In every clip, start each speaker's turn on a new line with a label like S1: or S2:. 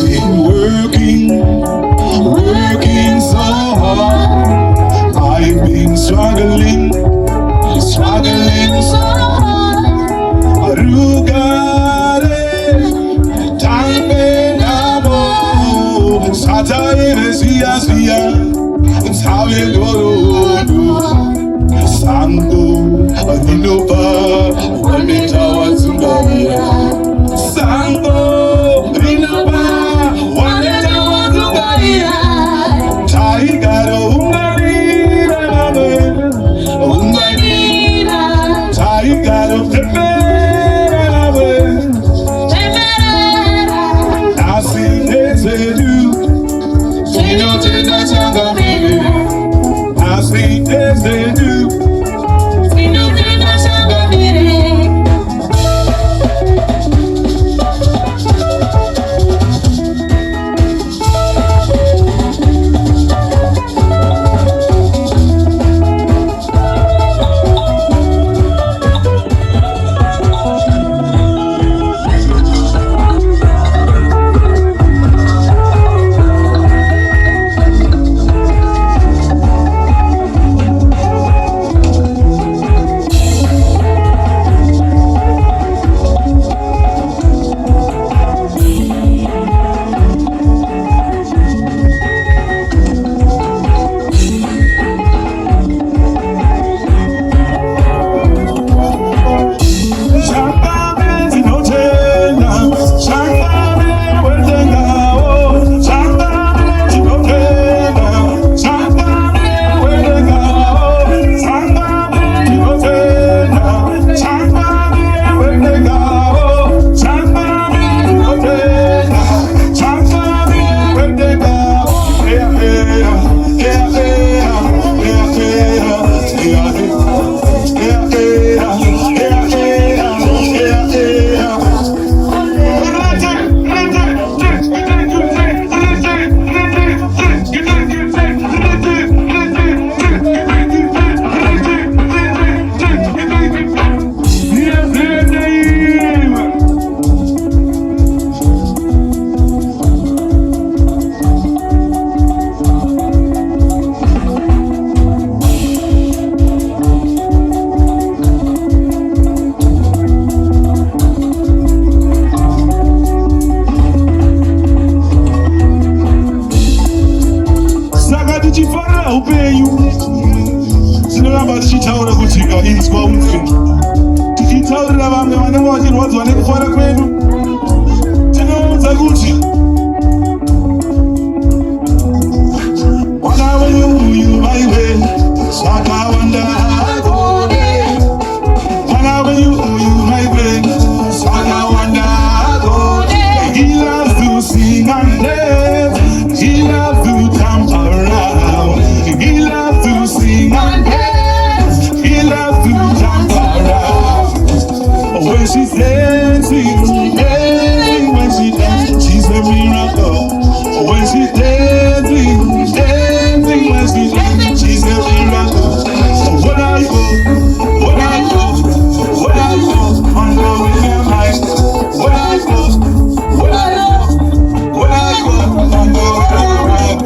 S1: been working so hard. I've been struggling so hard. Arugare, tanpe namo, satire siya, sabe goro, sango, adinoba, wameta wazungaria, sango, adinoba, wameta wazungaria, taigaro ungarira, taigaro temera, nasi nezedu, sino tena changa mimi, nasi nezedu, sino tena changa mimi. Tichitaura kuti izwa ufe, tichitaurira vamwe vanenge vachirwadzwa nekufara kwedu, tinoudza kuti mwana wenyu vaiwe zvakawanda, mwana wenyu vaiwe zvakawanda. He loves to sing and dance, he loves to jump around, he loves to sing and dance, he loves to jump around. When she's dancing, dancing, when she dances, she's a miracle. When she's dancing, dancing, when she dances, she's a miracle. So when I go, when I go, when I go, I'm going in your mind. When I go, when I go, when I go, I'm going in your mind.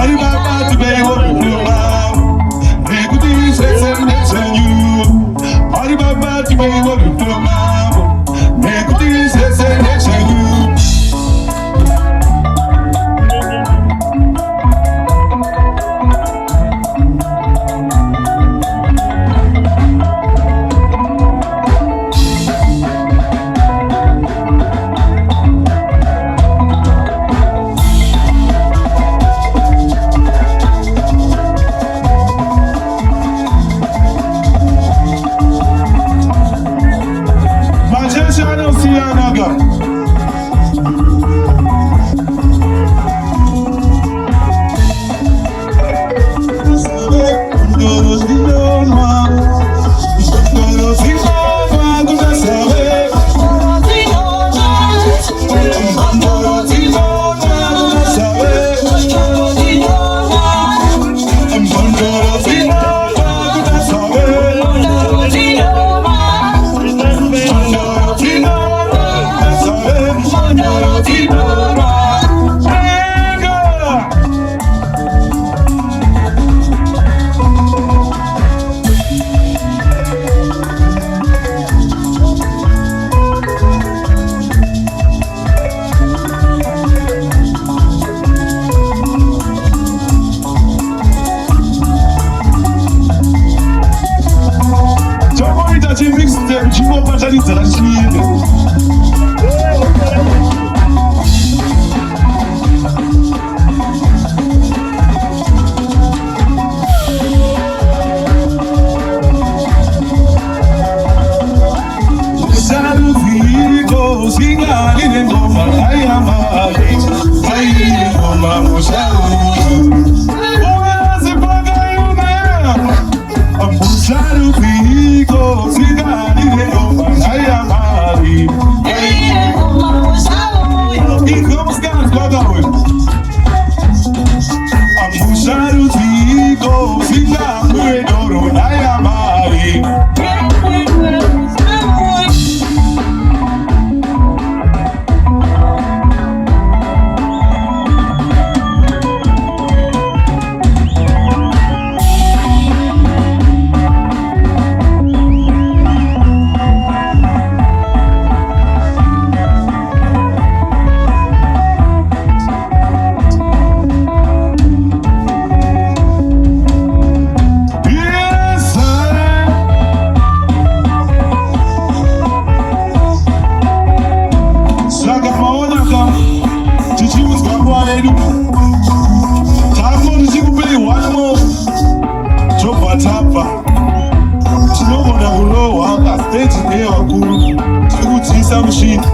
S1: Mari baba ti be wo do ma. Ne kuti se you. Mari baba ti be wo do ma. Ne kuti se you. Tinobona kulowa stage neyo wakuru tiri kutiisa mushini